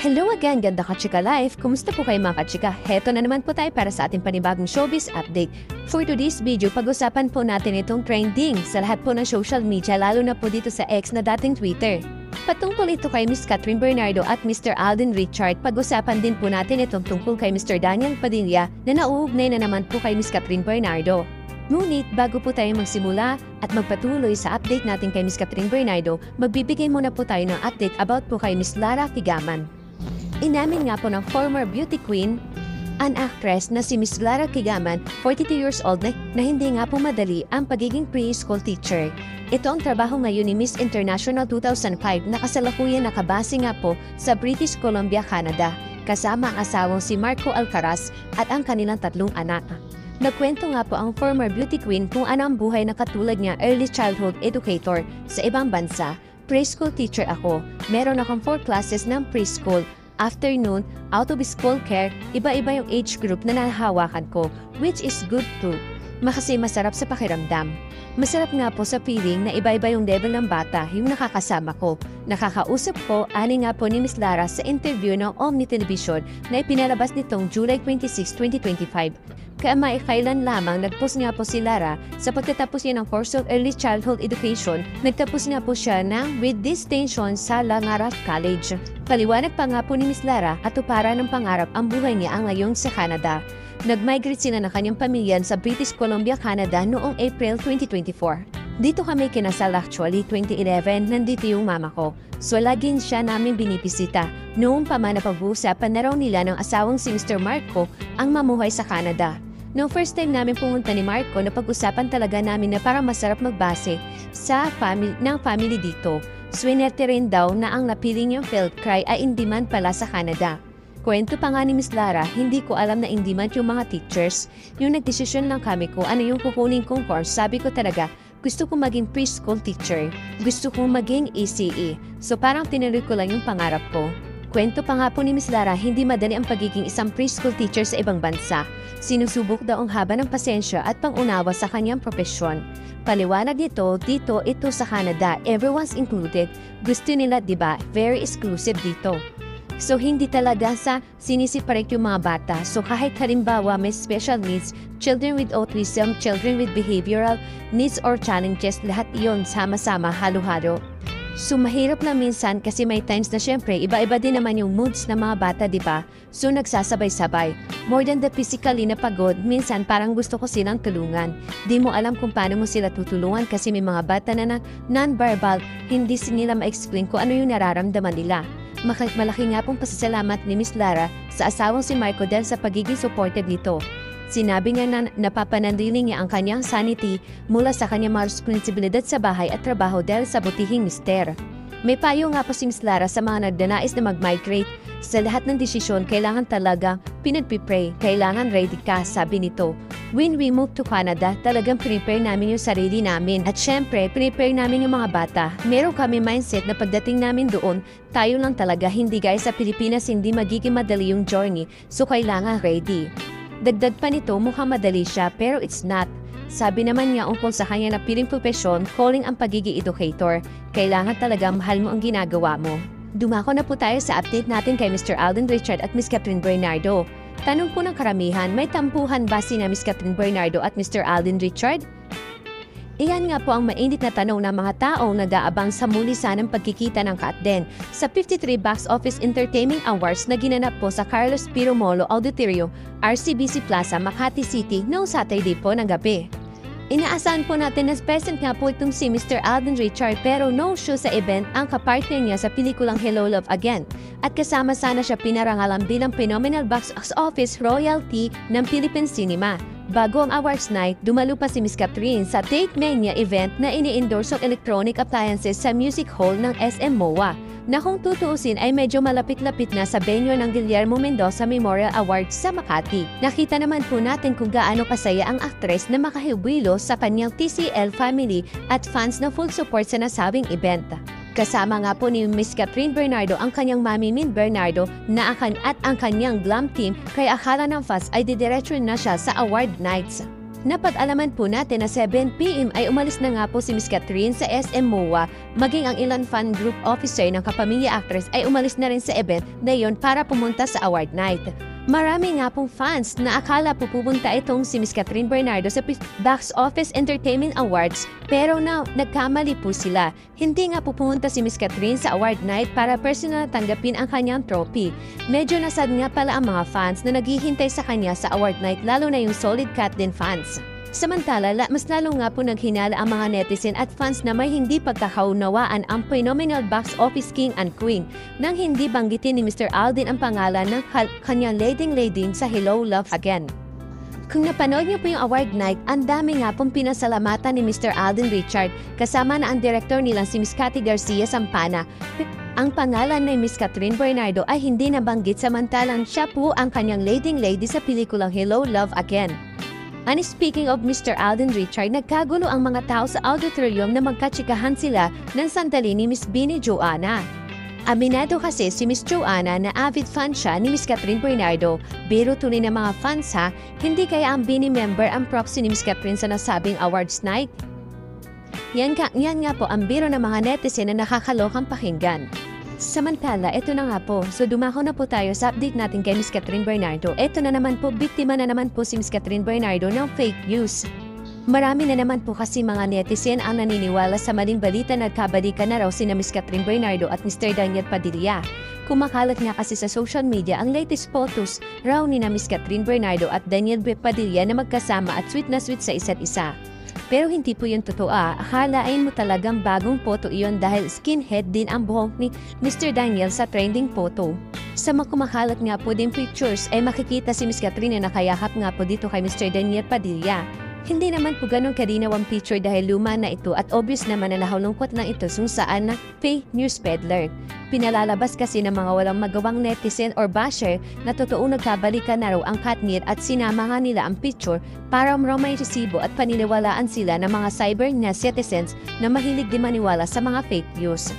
Hello again, ganda kachika life! Kumusta po kayo mga kachika? Heto na naman po tayo para sa ating panibagong showbiz update. For today's video, pag-usapan po natin itong trending sa lahat po ng social media, lalo na po dito sa X na dating Twitter. Patungkol ito kay Miss Catherine Bernardo at Mr. Alden Richard, pag-usapan din po natin itong tungkol kay Mr. Daniel Padilla na nauugnay na naman po kay Miss Catherine Bernardo. Ngunit bago po tayo magsimula at magpatuloy sa update natin kay Miss Catherine Bernardo, magbibigay muna po tayo ng update about po kay Miss Lara Kigaman. Inamin nga po ng former beauty queen, an actress na si Miss Lara Kigaman, 42 years old na hindi nga po madali ang pagiging preschool teacher. Ito ang trabaho ngayon ni Miss International 2005 na kasalukuyan nakabase nga po sa British Columbia, Canada, kasama ang asawang si Marco Alcaraz at ang kanilang 3 anak. Nagkwento nga po ang former beauty queen kung ano ang buhay na katulad niya early childhood educator sa ibang bansa. Preschool teacher ako. Meron akong 4 classes ng preschool. Afternoon, out of school care, iba-iba yung age group na nahahawakan ko, which is good too. Kasi masarap sa pakiramdam. Masarap nga po sa feeling na iba-iba yung level ng bata yung nakakasama ko. Nakakausap ko, ani nga po ni Miss Lara sa interview ng Omni Television na ipinalabas nitong July 26, 2025. Kaya kailan lamang nagpost nga po si Lara sa pagtatapos niya ng course of Early Childhood Education, nagtapos nga po siya ng with distinction sa Langaras College. Paliwanag pa nga po ni Miss Lara at tupara ng pangarap ang buhay niya ang ngayon sa Canada. Nag-migrate sila ng kanyang pamilya sa British Columbia, Canada noong April 2024. Dito kami kinasal actually 2011, nandito yung mama ko. So laging siya namin binibisita. Noong pa man napag-uusapan na raw nila ng asawang si Mr. Marco ang mamuhay sa Canada. Noong first time namin pumunta ni Marco, napag-usapan talaga namin na parang masarap magbase sa family dito. Swinerte rin daw na ang napili niyang field cry ay in demand pala sa Canada. Kwento pa nga ni Miss Lara, hindi ko alam na in demand yung mga teachers. Yung nagdesisyon lang kami ko ano yung kukunin kong course, sabi ko talaga, gusto kong maging preschool teacher. Gusto kong maging ECE. So parang tinuloy ko lang yung pangarap ko. Kwento pa nga po ni Miss Lara, hindi madali ang pagiging isang preschool teacher sa ibang bansa. Sinusubok daw ang haba ng pasensya at pangunawa sa kanyang propesyon. Paliwanag nito, dito ito sa Canada, everyone's included. Gusto nila, diba, very exclusive dito. So hindi talaga sa sinisiparate yung mga bata. So kahit halimbawa may special needs, children with autism, children with behavioral needs or challenges, lahat iyon sama-sama, halo-halo. So mahirap na minsan kasi may times na syempre iba-iba din naman yung moods ng mga bata, diba? So nagsasabay-sabay. More than the physically na pagod, minsan parang gusto ko silang tulungan. Di mo alam kung paano mo sila tutulungan kasi may mga bata na non-verbal, hindi nila ma-explain kung ano yung nararamdaman nila. Malaki nga pong pasasalamat ni Miss Lara sa asawang si Marco dahil sa pagiging supportive nito. Sinabi niya na napapanandili niya ang kanyang sanity mula sa kanyang mga responsibilidad sa bahay at trabaho dahil sa butihing mister. May payo nga po si Miss Lara sa mga nagdanais na mag-migrate. Sa lahat ng desisyon, kailangan talaga pinagpipray, kailangan ready ka, sabi nito. When we move to Canada, talagang prepare namin yung sarili namin. At syempre, prepare namin yung mga bata. Meron kami mindset na pagdating namin doon, tayo lang talaga, hindi guys sa Pilipinas hindi magiging madali yung journey, so kailangan ready. Dagdag pa nito, mukhang madali siya pero it's not. Sabi naman niya ungkol sa kanya na piling profesyon, calling ang pagiging educator. Kailangan talaga mahal mo ang ginagawa mo. Dumako na po tayo sa update natin kay Mr. Alden Richard at Miss Catherine Bernardo. Tanong po ng karamihan, may tampuhan ba sina Miss Catherine Bernardo at Mr. Alden Richard? Iyan nga po ang mainit na tanong ng mga taong nag-aabang sa muli sanang pagkikita ng Katden sa 53 Box Office Entertainment Awards na ginanap po sa Carlos P. Romulo Auditorium, RCBC Plaza, Makati City noong Saturday po ng gabi. Inaasahan po natin na present nga po itong si Mr. Alden Richard pero no-show sa event ang kapartner niya sa pelikulang Hello Love Again at kasama sana siya pinarangalan bilang Phenomenal Box Office Royalty ng Philippine Cinema. Bago ang awards night, dumalo pa si Miss Catherine sa Take Mania event na ini-endorse ng electronic appliances sa Music Hall ng SM MOA, na kung tutuusin ay medyo malapit-lapit na sa venue ng Guillermo Mendoza Memorial Awards sa Makati. Nakita naman po natin kung gaano kasaya ang aktres na makahibwilo sa kanyang TCL family at fans na full support sa nasabing event. Kasama nga po ni Miss Catherine Bernardo ang kanyang mami Min Bernardo na at ang kanyang glam team kaya akala ng fans ay didiretso na siya sa award nights. Napag-alaman po natin na 7 PM ay umalis na nga po si Miss Catherine sa SM MOA, maging ang ilan fan group officer ng kapamilya actress ay umalis na rin sa event na yon para pumunta sa award night. Marami nga pong fans na akala po pupunta itong si Miss Catherine Bernardo sa Box Office Entertainment Awards, pero now, nagkamali po sila. Hindi nga po pumunta si Miss Catherine sa award night para personal tanggapin ang kanyang trophy. Medyo nasad nga pala ang mga fans na naghihintay sa kanya sa award night, lalo na yung solid Cat din fans. Samantala, mas lalo nga po naghinala ang mga netizen at fans na may hindi pagkakaunawaan ang phenomenal box office king and queen nang hindi banggitin ni Mr. Alden ang pangalan ng kanyang leading sa Hello Love Again. Kung napanood niyo po yung award night, ang dami nga pong pinasalamatan ni Mr. Alden Richard kasama na ang director nilang si Miss Cathy Garcia Sampana. Ang pangalan ni Miss Catherine Bernardo ay hindi nabanggit samantalang siya po ang kanyang leading lady sa pelikulang Hello Love Again. And speaking of Mr. Alden Richard, nagkagulo ang mga tao sa auditorium na magkatsikahan sila ng sandali ni Miss Bini Joanna. Aminado kasi si Miss Joanna na avid fan siya ni Miss Catherine Bernardo, pero tunay na mga fans ha, hindi kaya ang Bini member ang proxy ni Miss Catherine sa nasabing awards night? Yan nga po ang biro ng mga netizen na nakakalokang pakinggan. Samantala, ito na nga po. So dumako na po tayo sa update natin kay Miss Catherine Bernardo. Ito na naman po, biktima na naman po si Miss Catherine Bernardo ng fake news. Marami na naman po kasi mga netizen ang naniniwala sa maling balita na nagkabalikan na raw sina Miss Catherine Bernardo at Mr. Daniel Padilla. Kumakalat nga kasi sa social media ang latest photos raw ni na Miss Catherine Bernardo at Daniel Padilla na magkasama at sweet na sweet sa isa't isa. Pero hindi po yun totoo. Akalain mo talagang bagong photo iyon dahil skinhead din ang buhok ni Mr. Daniel sa trending photo. Sa makumakalat nga po din pictures ay makikita si Miss Catherine na nakayakap nga po dito kay Mr. Daniel Padilla. Hindi naman po ganun kalinaw ang picture dahil luma na ito at obvious naman na nahalungkot lang ito kung saan na fake news peddler. Pinalalabas kasi ng mga walang magawang netizen or basher na totoong nagkabalikan na raw ang Katniel at sinama nga nila ang picture para may resibo at paniniwalaan sila ng mga cyber netizens na mahilig din maniwala sa mga fake news.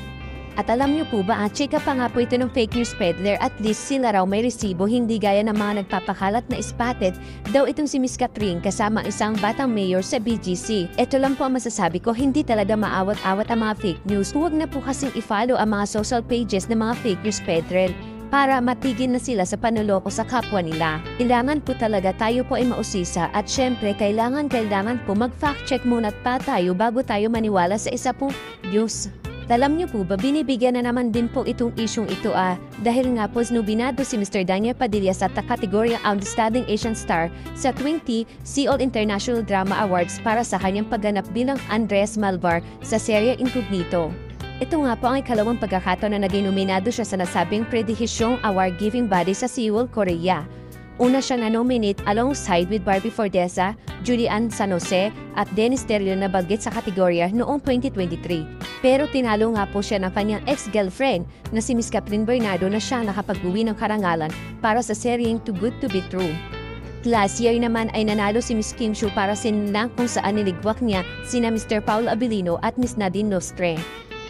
At alam niyo po ba, chika pa nga po ito ng fake news peddler, at least sila raw may resibo, hindi gaya ng mga nagpapakalat na spotted daw itong si Miss Catherine kasama isang batang mayor sa BGC. Ito lang po ang masasabi ko, hindi talaga maawat-awat ang mga fake news. Huwag na po kasing i-follow ang mga social pages ng mga fake news peddler para matigil na sila sa panuloko sa kapwa nila. Kailangan po talaga tayo po ay mausisa at syempre kailangan po mag-fact check muna pa tayo bago tayo maniwala sa isa pong news. Alam niyo po ba, binibigyan na naman din po itong isyong ito dahil nga po nobinado si Mr. Daniel Padilla sa kategoryang Outstanding Asian Star sa 20 Seoul International Drama Awards para sa kanyang pagganap bilang Andres Malvar sa serye Incognito. Ito nga po ang ikalawang pagkakataon na naging nominado siya sa nasabing prestigyosong award-giving body sa Seoul, Korea. Una siyang na-nominate alongside with Barbie Forteza, Julian San Jose at Dennis Terrio na bagit sa kategorya noong 2023. Pero tinalo nga po siya ng kanyang ex-girlfriend na si Miss Catherine Bernardo na siya nakapag-uwi ng karangalan para sa seryeng Too Good to Be True. Last year naman ay nanalo si Miss Kim Chiu para sinlang kung saan niligwak niya sina Mr. Paul Abilino at Miss Nadine Nostre.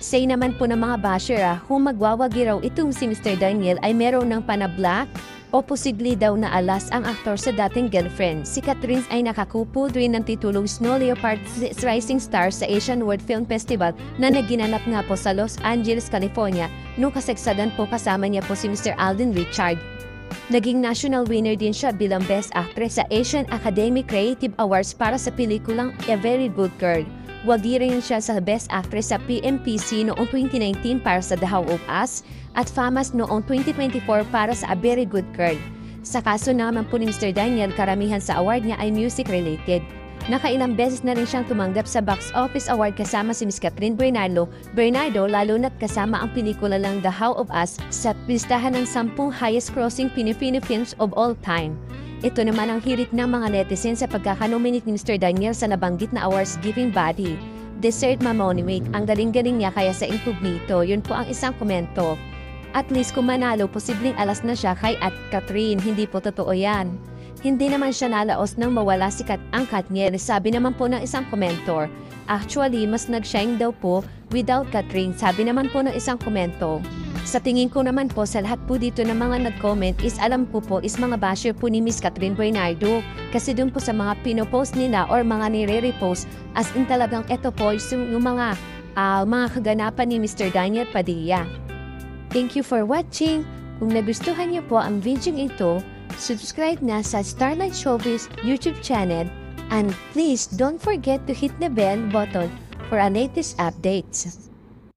Say naman po ng mga basher kung magwawagi raw itong si Mr. Daniel ay meron ng panabla o posible daw na alas ang aktor sa dating girlfriend. Si Catherine ay nakakupo rin ng titulong Snow Leopard Rising Star sa Asian World Film Festival na naginanap nga po sa Los Angeles, California nung kasagsagan po kasama niya po si Mr. Alden Richard. Naging national winner din siya bilang Best Actress sa Asian Academy Creative Awards para sa pelikulang A Very Good Girl. Wagi rin siya sa Best Actress sa PMPC noong 2019 para sa The How of Us at FAMAS noong 2024 para sa A Very Good Girl. Sa kaso naman po ni Mr. Daniel, karamihan sa award niya ay music-related. Nakailang beses na rin siyang tumanggap sa Box Office Award kasama si Miss Catherine Bernardo lalo na't kasama ang pelikula lang The How of Us sa listahan ng 10 highest-grossing Filipino films of all time. Ito naman ang hirit ng mga netizen sa pagkakanominate ni Mr. Daniel sa nabanggit na awards-giving body. Deserved ma-monument, ang galing-galing niya kaya sa Incognito, yun po ang isang komento. At least kung manalo, posibleng alas na siya kay at Catherine, hindi po totoo yan. Hindi naman siya nalaos nang mawala si ang Katniel, sabi naman po ng isang komentor. Actually, mas nag-shine daw po without Catherine, sabi naman po ng isang komento. Sa tingin ko naman po sa lahat po dito ng mga nag-comment is alam po is mga basher po ni Miss Catherine Bernardo. Kasi dun po sa mga pinopost nila or mga nire-repost as in talagang eto po yung mga kaganapan ni Mr. Daniel Padilla. Thank you for watching. Kung nagustuhan niyo po ang video ito, subscribe na sa Starlight Showbiz YouTube channel and please don't forget to hit the bell button for our latest updates.